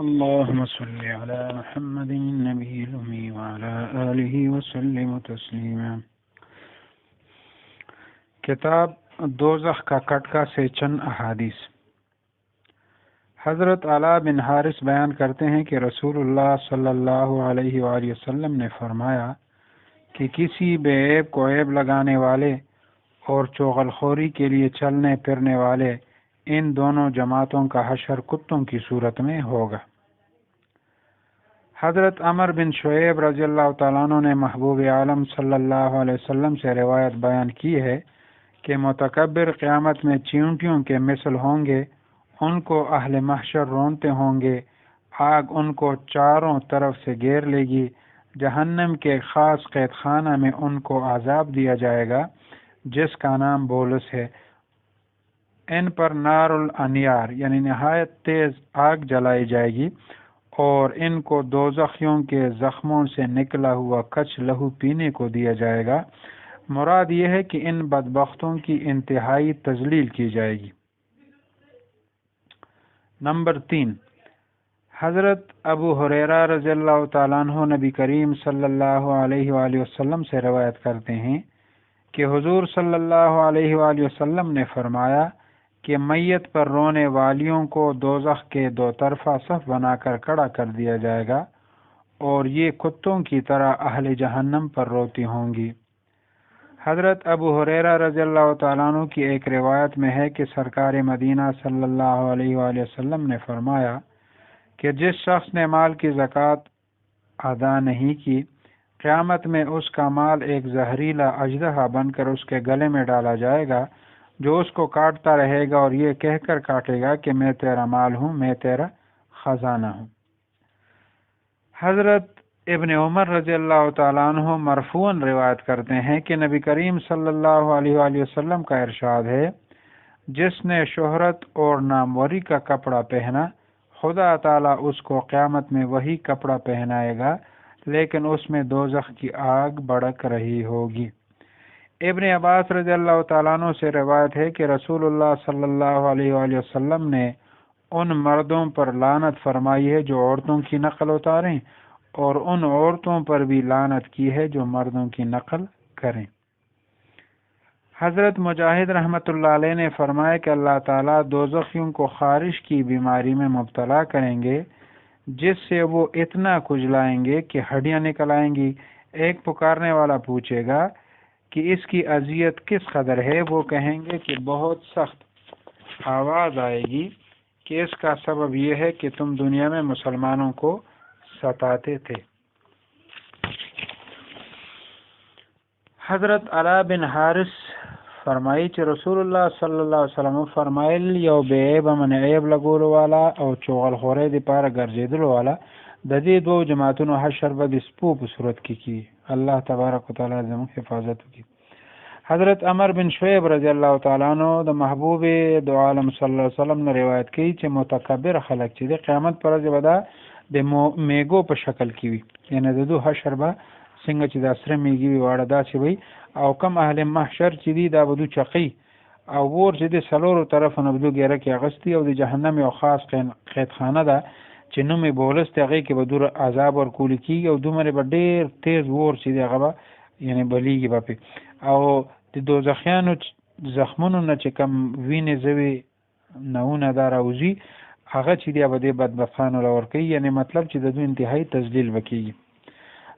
اللهم صل على محمد النبي الأمي وعلى آله وسلم تسلیما۔ کتاب دوزخ کا کٹکا سے چند احادیث۔ حضرت علا بن حارث بیان کرتے ہیں کہ رسول اللہ صلی اللہ علیہ وآلہ وسلم نے فرمایا کہ کسی بے عیب کو عیب لگانے والے اور چغل خوری کے لیے چلنے پھرنے والے ان دونوں جماعتوں کا حشر کتوں کی صورت میں ہوگا۔ حضرت عمر بن شعیب رضی اللہ تعالیٰ عنہ نے محبوب عالم صلی اللہ علیہ وسلم سے روایت بیان کی ہے کہ متکبر قیامت میں چیونٹیوں کے مثل ہوں گے، ان کو اہل محشر رونتے ہوں گے، آگ ان کو چاروں طرف سے گھیر لے گی، جہنم کے خاص قید خانہ میں ان کو عذاب دیا جائے گا جس کا نام بولس ہے۔ ان پر نار الانیار یعنی نہایت تیز آگ جلائی جائے گی اور ان کو دوزخیوں کے زخموں سے نکلا ہوا کچھ لہو پینے کو دیا جائے گا۔ مراد یہ ہے کہ ان بدبختوں کی انتہائی تذلیل کی جائے گی۔ نمبر 3، حضرت ابو ہریرہ رضی اللہ تعالیٰ عنہ نبی کریم صلی اللہ علیہ وآلہ وسلم سے روایت کرتے ہیں کہ حضور صلی اللہ علیہ وآلہ وسلم نے فرمایا کہ میت پر رونے والیوں کو دوزخ کے دو طرفہ صف بنا کر کھڑا کر دیا جائے گا اور یہ کتوں کی طرح اہل جہنم پر روتی ہوں گی۔ حضرت ابو ہریرہ رضی اللہ تعالیٰ عنہ کی ایک روایت میں ہے کہ سرکار مدینہ صلی اللہ علیہ وآلہ وسلم نے فرمایا کہ جس شخص نے مال کی زکوٰۃ ادا نہیں کی، قیامت میں اس کا مال ایک زہریلا اژدہا بن کر اس کے گلے میں ڈالا جائے گا، جو اس کو کاٹتا رہے گا اور یہ کہہ کر کاٹے گا کہ میں تیرا مال ہوں، میں تیرا خزانہ ہوں۔ حضرت ابن عمر رضی اللہ تعالیٰ عنہ مرفوعاً روایت کرتے ہیں کہ نبی کریم صلی اللہ علیہ وآلہ وسلم کا ارشاد ہے، جس نے شہرت اور ناموری کا کپڑا پہنا، خدا تعالیٰ اس کو قیامت میں وہی کپڑا پہنائے گا لیکن اس میں دوزخ کی آگ بھڑک رہی ہوگی۔ ابن عباس رضی اللہ تعالیٰ عنہ سے روایت ہے کہ رسول اللہ صلی اللہ علیہ وآلہ وسلم نے ان مردوں پر لعنت فرمائی ہے جو عورتوں کی نقل اتاریں اور ان عورتوں پر بھی لعنت کی ہے جو مردوں کی نقل کریں۔ حضرت مجاہد رحمۃ اللہ علیہ نے فرمایا کہ اللہ تعالیٰ دوزخیوں کو خارش کی بیماری میں مبتلا کریں گے جس سے وہ اتنا کھجلائیں گے کہ ہڈیاں نکل آئیں گی۔ ایک پکارنے والا پوچھے گا کہ اس کی اذیت کس قدر ہے، وہ کہیں گے کہ بہت سخت۔ آواز آئے گی کہ اس کا سبب یہ ہے کہ تم دنیا میں مسلمانوں کو ستاتے تھے۔ حضرت علا بن حارث فرمائی کہ رسول اللہ صلی اللہ علیہ وسلم فرمائل یو بے عیب من عیب لگولو والا او چغل خورے دی پارا گرزیدلو والا د دې دوو جماعتونو حشر به د سپو په صورت کې کی۔ اللہ تبارک و تعالی زموږ حفاظت وکړي۔ حضرت عمر بن شعیب رضی اللہ تعالیٰ عنہ د محبوب دو عالم صلی اللہ علیہ وسلم نے روایت کی چې متکبر خلق چې د قیامت پر ورځ به دا د میګو په شکل کې وي، یعنی د دو حشر به څنګه چې دا سره میږي وي واړه داسې وي، او کم اهل محشر چې دي دا به دو چقي او ور چې د څلورو طرفو نه به دو ګیره کې اغوستي او د جهنم یو خاص قیدخانه ده چې نوم یې بولس دی، هغې کې به دور عذاب ورکول کېږي او دومره به ډېر تیز ور چې دی هغه به یعنې بلیږي به پې، او د دوزخیانو زخمونو نه چې کم وینې ځوې نوونه دا راوځي هغه چې دی به دې بدبختانو له ورکوي، یعنې مطلب چې د دوی انتهایی تذلیل به کېږي۔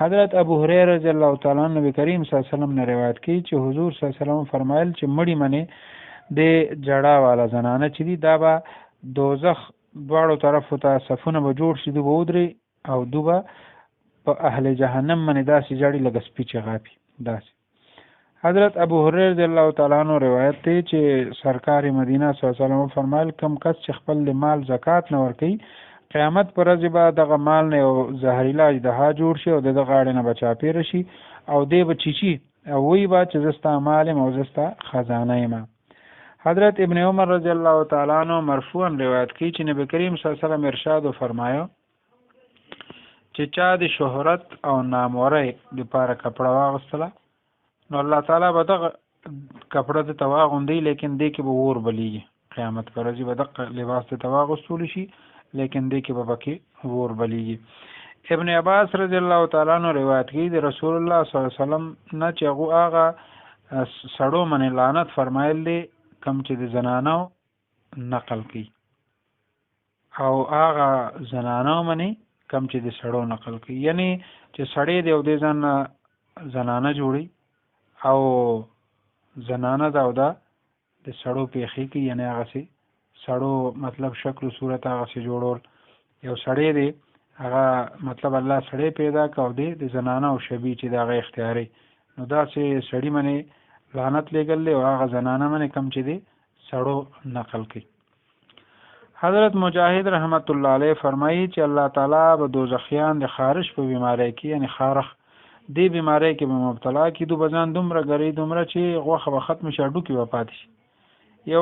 حضرت ابو هریرہ رضی اللہ تعالیٰ عنہ نبی کریم صلی اللہ علیہ وسلم نے روایت کی چې حضور صلی اللہ علیہ وسلم فرمایل چې مړی منې د جړا والا زنانه چې دي دا به دوزخ دواړو طرفو ته صفونه به جوړ شي، دو به ودرې او دو به په اهل جهنم منې داسې جړي لکه سپي چې غاپي داسې۔ حضرت ابو هریرہ رضی اللہ تعالیٰ عنہ روایت دی چې سرکار مدینہ صلی اللہ علیہ وسلم فرمایل کم کس چې خپل د مال زکات نه ورکوي، قیامت پر ورځ به دغه مال نه یو زهریلا اژدها جوړ شي او د دغه غاړې نه به چاپېره شي او دی به چیچي او وایي به چې زه ستا مال یم او زه ستا خزانه یم۔ حضرت ابن عمر رضی اللہ تعالیٰ عنہ مرفوعاً روایت کی چې نبی کریم صلی اللہ علیہ وسلم ارشاد فرمایا چې چا د شهرت او نامورۍ دپاره کپړه واغوستله نو الله تعالی به دغه کپړه درته واغوندي لیکن دې کې به اور بلیږي، قیامت پر ورځ به دغه لباس درته واغوستلی شي لیکن دې کې به پکې ور بلیږي. ابن عباس رضی الله تعالی عنہ روایت کوي د رسول الله صلی الله علیه وسلم نه چې هغه سړو باندې لعنت فرمایل دي کم چې د زنانو نقل کوي او هغه زنانو باندې کم چې د سړو نقل کوي. یعنی چې سړی دی او د ځان زنانه جوړي او زنانه دا او دا د سړو پیخي کوي، یعنی هغه سي سړو مطلب شکل او صورت هغه سي جوړول. یو سړی دی هغه مطلب الله سړی پیدا کاو دی د زنانه او شبي چې دا هغه اختیاري، نو دا سي سړی باندې لعنت لګل او هغه زنانه باندې کم چې دی سړو نقل کوي. حضرت مجاهد رحمت الله علیه فرمایي چې الله تعالی به دوزخیان د خارش په بیماری کې یعنی خارخ دی بیماری کې به مبتلا کی دو بزن دومره غری دومره چې غوخه به ختم شي اډو کې به پاتې شي. یو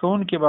کون کې به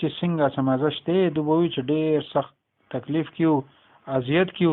چې څنګه سمازشته دو بوي چې ډېر سخت تکلیف کیو اذیت کیو،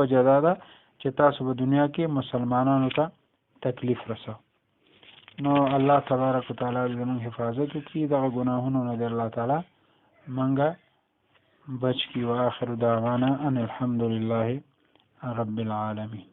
وجه دا ده چې تاسو په دنیا کې مسلمانانو ته تکلیف رسو. نو الله تبارک وتعالى زموږ حفاظت وکړي دغه ګناهونو نه، دی الله تعالی منګه بچ کی. واخر دعوانا ان الحمد لله رب العالمین.